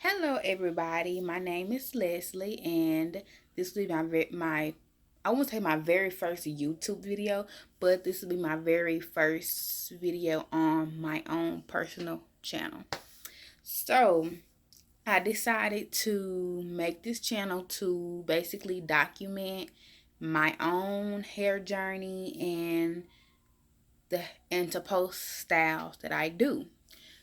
Hello, everybody. My name is Leslie, and this will be my I won't say my very first YouTube video, but this will be my very first video on my own personal channel. So I decided to make this channel to basically document my own hair journey and to post styles that I do.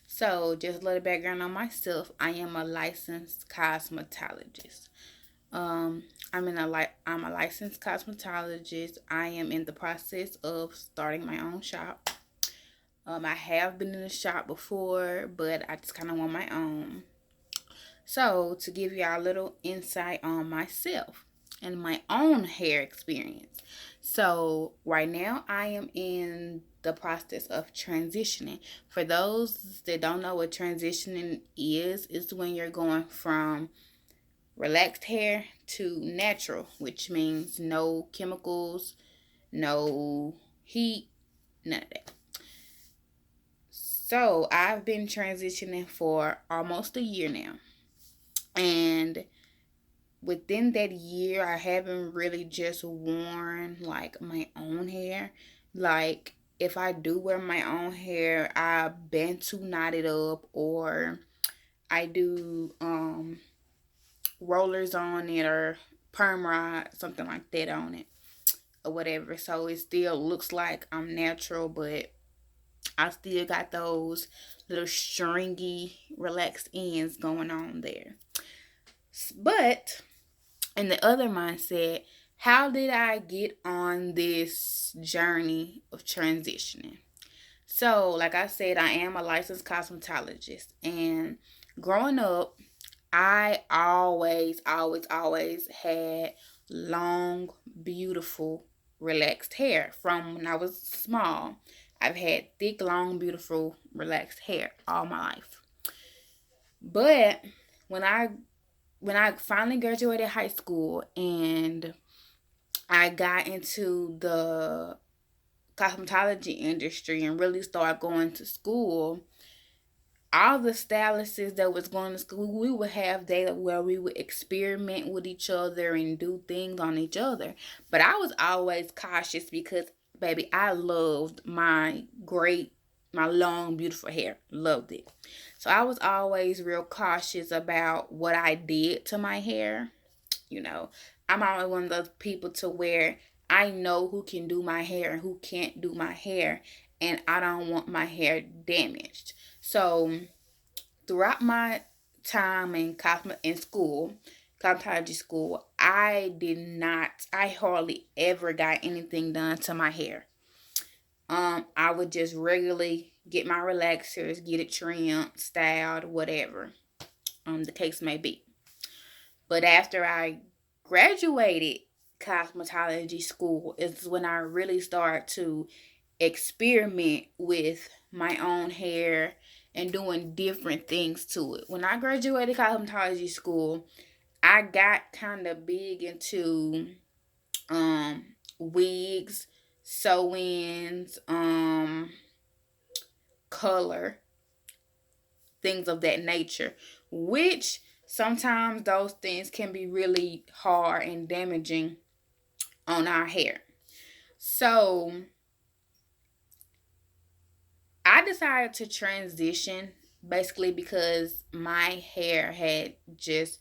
So, just a little background on myself. I am a licensed cosmetologist. Um, I'm a licensed cosmetologist. I am in the process of starting my own shop. I have been in the shop before, but I just kind of want my own. So, to give y'all a little insight on myself and my own hair experience. So, right now I am in the process of transitioning. For those that don't know what transitioning is, it's when you're going from relaxed hair to natural, which means no chemicals, no heat, none of that. So, I've been transitioning for almost a year now. And within that year, I haven't really just worn like my own hair. Like, if I do wear my own hair, I bantu knot it up, or I do rollers on it, or perm rod, something like that on it, or whatever. So it still looks like I'm natural, but I still got those little stringy relaxed ends going on there. But in the other mindset, how did I get on this journey of transitioning? So, like I said, I am a licensed cosmetologist, and growing up, I always had long, beautiful, relaxed hair from when I was small. I've had thick, long, beautiful, relaxed hair all my life. But when I when I finally graduated high school and I got into the cosmetology industry and really started going to school, all the stylists that was going to school, we would have days where we would experiment with each other and do things on each other. But I was always cautious because, baby, I loved my long, beautiful hair. Loved it. So I was always real cautious about what I did to my hair. You know, I'm always one of those people to where I know who can do my hair and who can't do my hair, and I don't want my hair damaged. So throughout my time in school, cosmetology school, I hardly ever got anything done to my hair. I would just regularly get my relaxers, get it trimmed, styled, whatever, the case may be. But after I graduated cosmetology school is when I really started to experiment with my own hair and doing different things to it. When I graduated cosmetology school, I got kind of big into wigs, sew-ins, color, things of that nature, which sometimes those things can be really hard and damaging on our hair. So I decided to transition basically because my hair had just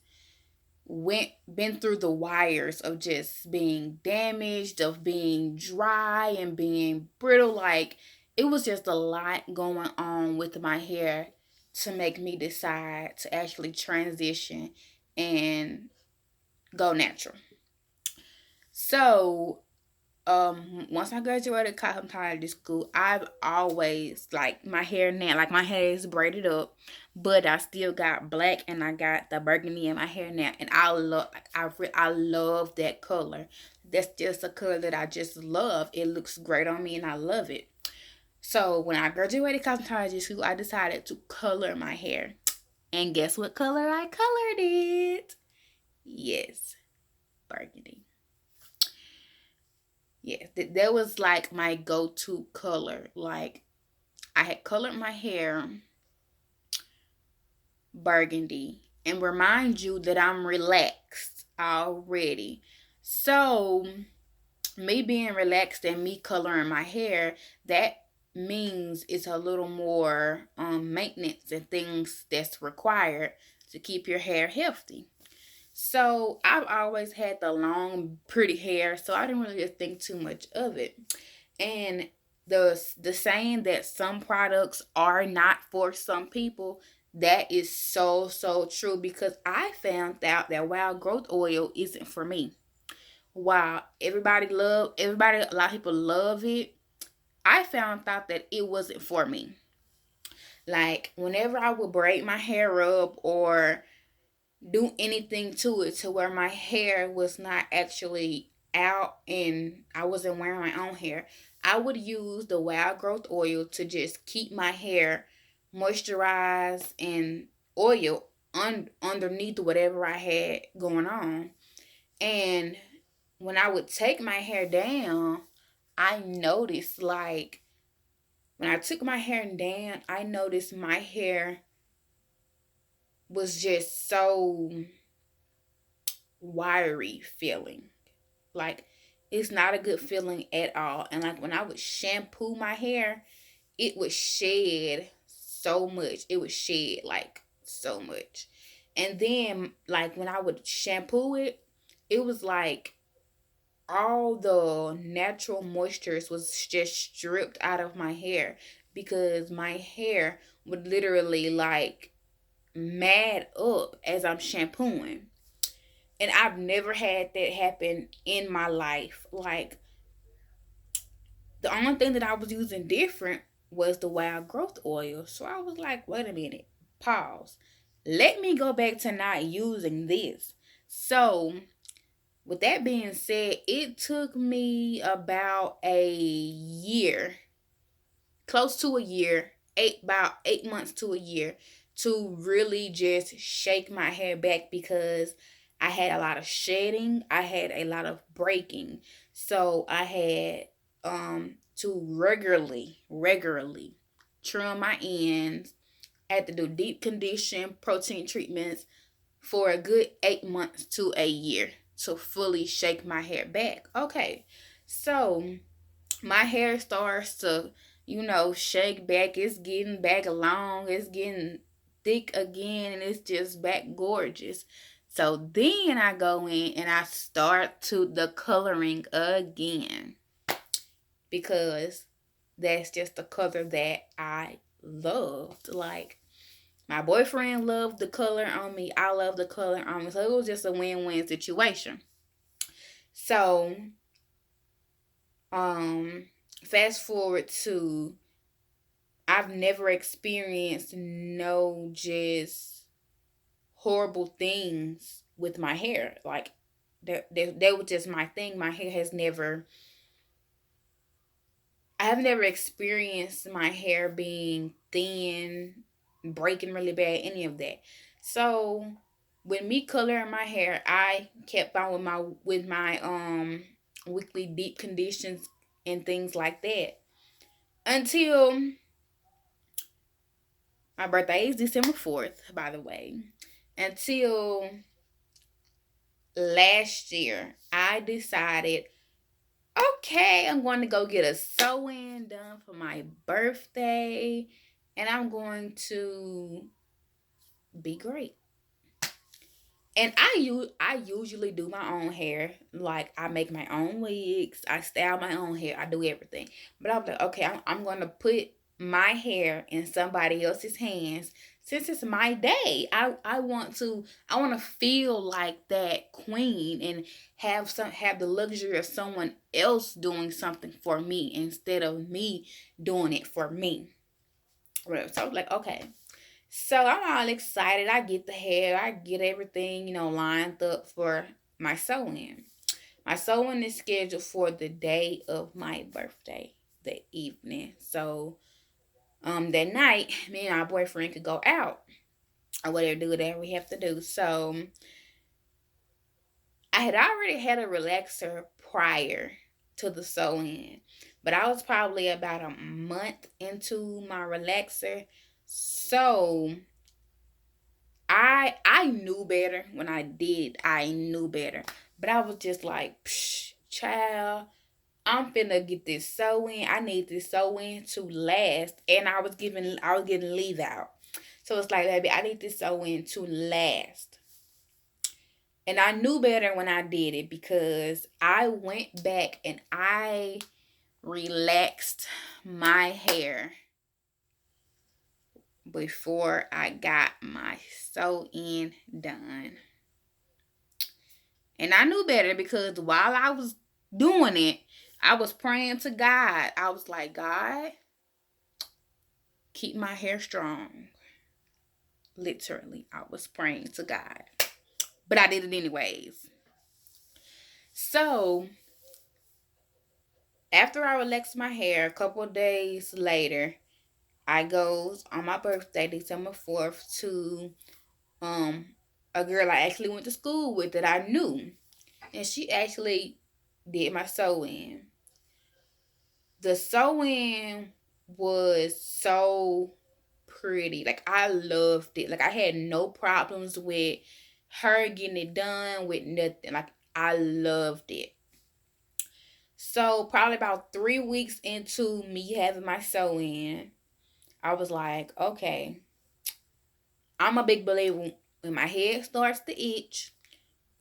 went been through the wires of just being damaged, of being dry and being brittle. Like, it was just a lot going on with my hair to make me decide to actually transition and go natural. So once I graduated cosmetology school, I've always like my hair now, like my hair is braided up, but I still got black and I got the burgundy in my hair now, and I love that color. That's just a color that I just love. It looks great on me and I love it. So when I graduated cosmetology school, I decided to color my hair, and guess what color I colored it? Yes, burgundy. Yes, that was like my go-to color. Like, I had colored my hair burgundy and remind you that I'm relaxed already. So, me being relaxed and me coloring my hair, that means it's a little more maintenance and things that's required to keep your hair healthy. So I've always had the long, pretty hair, so I didn't really think too much of it. And the saying that some products are not for some people, that is so true, because I found out that wild growth oil isn't for me. While everybody, a lot of people love it, I found out that it wasn't for me. Like whenever I would braid my hair up or do anything to it to where my hair was not actually out and I wasn't wearing my own hair, I would use the wild growth oil to just keep my hair moisturized and oil underneath whatever I had going on. And when I would take my hair down, I noticed, like, when I took my hair down, I noticed my hair was just so wiry feeling. Like, it's not a good feeling at all. And like when I would shampoo my hair, it would shed so much. It would shed like so much. And then like when I would shampoo it, it was like all the natural moistures was just stripped out of my hair, because my hair would literally like mad up as I'm shampooing. And I've never had that happen in my life. Like, the only thing that I was using different was the wild growth oil. So I was like, wait a minute, pause. Let me go back to not using this. So, with that being said, it took me about a year, close to a year, about 8 months to a year, to really just shake my hair back, because I had a lot of shedding, I had a lot of breaking. So I had to regularly trim my ends. I had to do deep condition protein treatments for a good 8 months to a year to fully shake my hair back. Okay, so my hair starts to, shake back. It's getting back long. It's getting thick again, and it's just back gorgeous. So then I go in and I start to the coloring again, because that's just the color that I loved. Like, my boyfriend loved the color on me. I love the color on me. So it was just a win-win situation. So, um, fast forward to, I've never experienced no just horrible things with my hair. Like, that was just my thing. My hair has never, I have never experienced my hair being thin, breaking really bad, any of that. So, with me coloring my hair, I kept on with my weekly deep conditions and things like that, until my birthday is December 4th, by the way. Until last year, I decided, okay, I'm going to go get a sew-in done for my birthday, and I'm going to be great. And I usually do my own hair. Like, I make my own wigs, I style my own hair, I do everything. But I'm like, okay, I'm going to put my hair in somebody else's hands, since it's my day. I want to feel like that queen, and have the luxury of someone else doing something for me instead of me doing it for me. Whatever. So I was like, okay. So I'm all excited. I get the hair, I get everything, lined up for my sew-in. My sew-in is scheduled for the day of my birthday, the evening. So that night, me and my boyfriend could go out or whatever, do whatever we have to do. So I had already had a relaxer prior to the sew-in, but I was probably about a month into my relaxer. So I knew better when I did. I knew better. But I was just like, psh, child, I'm finna get this sew in. I need this sew in to last. And I was getting leave out. So it's like, baby, I need this sew in to last. And I knew better when I did it because I went back and I relaxed my hair before I got my sew in done. And I knew better because while I was doing it, I was praying to God. I was like, God, keep my hair strong. Literally, I was praying to God. But I did it anyways. So, after I relaxed my hair, a couple of days later, I goes on my birthday, December 4th, to um a girl I actually went to school with that I knew. And she actually did my sew in. The sew in was so pretty. Like I loved it. Like I had no problems with her getting it done with nothing. Like I loved it. So probably about 3 weeks into me having my sew in, I was like, okay, I'm a big believer when my head starts to itch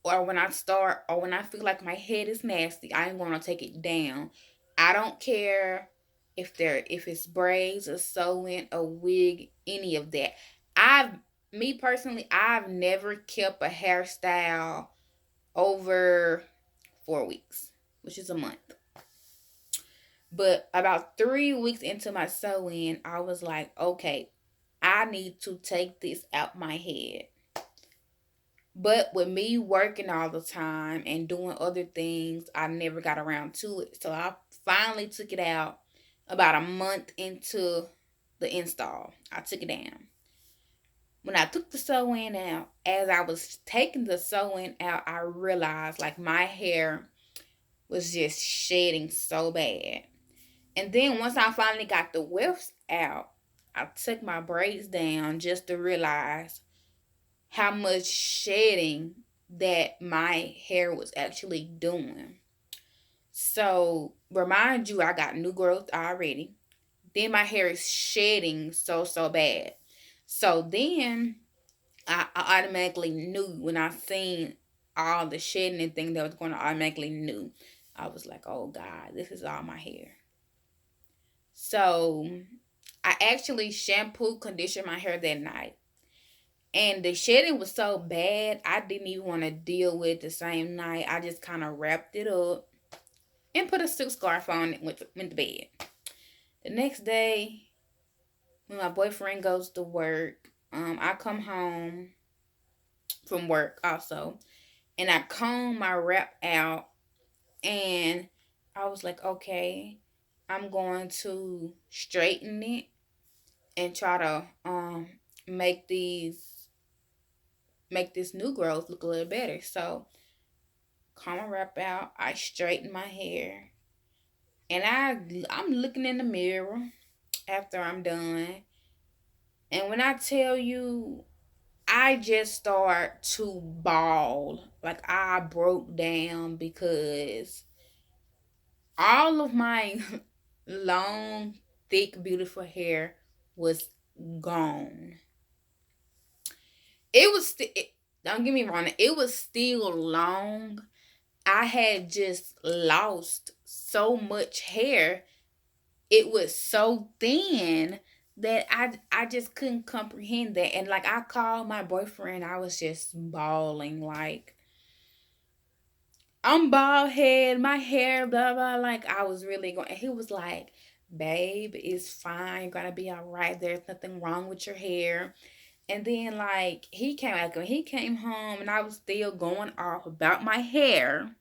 or when I feel like my head is nasty, I'm gonna take it down. I don't care if it's braids or sewing a wig, any of that. I've Me personally, I've never kept a hairstyle over 4 weeks, which is a month. But about 3 weeks into my sewing, I was like, okay, I need to take this out my head. But with me working all the time and doing other things, I never got around to it. So I finally took it out about a month into the install. I took it down. When I took the sewing out, as I was taking the sewing out, I realized like my hair was just shedding so bad. And then once I finally got the wefts out, I took my braids down just to realize how much shedding that my hair was actually doing. So, remind you, I got new growth already. Then my hair is shedding so bad. So then I automatically knew when I seen all the shedding and thing that was going to automatically knew. I was like, oh God, this is all my hair. So I actually shampooed, conditioned my hair that night. And the shedding was so bad, I didn't even want to deal with it the same night. I just kind of wrapped it up and put a silk scarf on it and went to bed. The next day, when my boyfriend goes to work, I come home from work also, and I comb my wrap out, and I was like, okay, I'm going to straighten it and try to make these make this new growth look a little better. So comb my wrap out, I straighten my hair, and I'm looking in the mirror after I'm done. And when I tell you, I just start to bawl. Like I broke down because all of my long, thick, beautiful hair was gone. It was still, don't get me wrong, it was still long. I had just lost so much hair. It was so thin that I just couldn't comprehend that. And like I called my boyfriend, I was just bawling like I'm bald head, my hair, blah blah. Like I was really going. And he was like, "Babe, it's fine. You're gonna be all right. There's nothing wrong with your hair." And then like he came home, and I was still going off about my hair,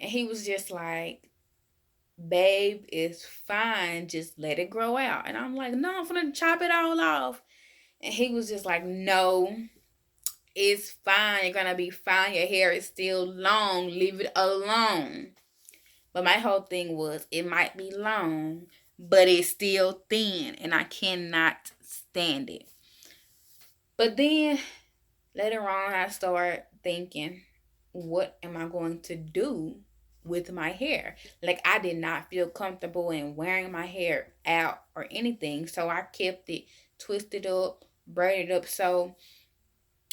and he was just like, "Babe, it's fine. Just let it grow out." And I'm like, "No, I'm gonna chop it all off." And he was just like, "No, it's fine. You're gonna be fine. Your hair is still long. Leave it alone." But my whole thing was it might be long, but it's still thin, and I cannot stand it. But then Later on, I start thinking, what am I going to do with my hair? Like, I did not feel comfortable in wearing my hair out or anything, so I kept it twisted up, braided up. So,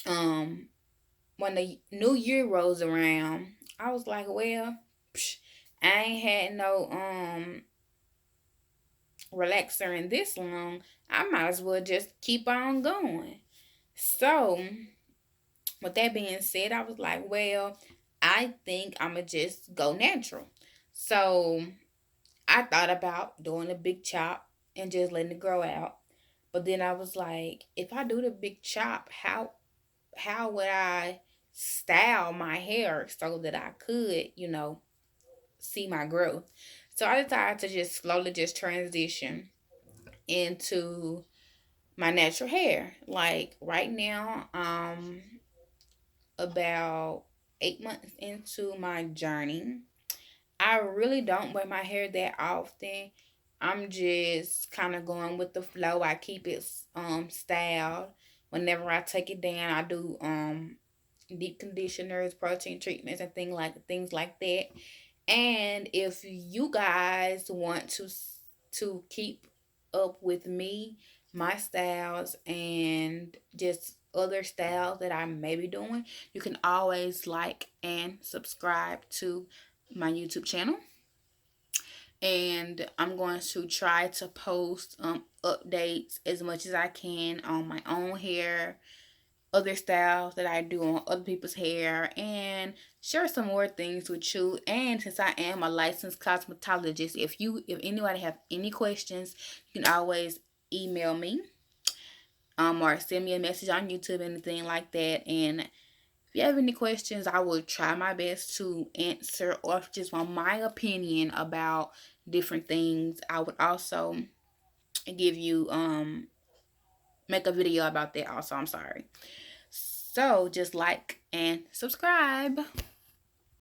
um, when the new year rolls around, I was like, well, psh, I ain't had no relaxer in this long. I might as well just keep on going. So, with that being said, I was like, well, I think I'ma just go natural. So I thought about doing a big chop and just letting it grow out. But then I was like, if I do the big chop, how would I style my hair so that I could, see my growth? So I decided to just slowly just transition into my natural hair. Like right now, about 8 months into my journey. I really don't wear my hair that often. I'm just kind of going with the flow. I keep it styled. Whenever I take it down, I do deep conditioners, protein treatments, and things like that. And if you guys want to keep up with me, my styles, and just other styles that I may be doing, you can always like and subscribe to my YouTube channel. And I'm going to try to post updates as much as I can on my own hair, other styles that I do on other people's hair, and share some more things with you. And since I am a licensed cosmetologist, if anybody have any questions, you can always email me or send me a message on YouTube, anything like that. And if you have any questions, I will try my best to answer or just want my opinion about different things. I would also give you make a video about that also. I'm sorry. So just like and subscribe.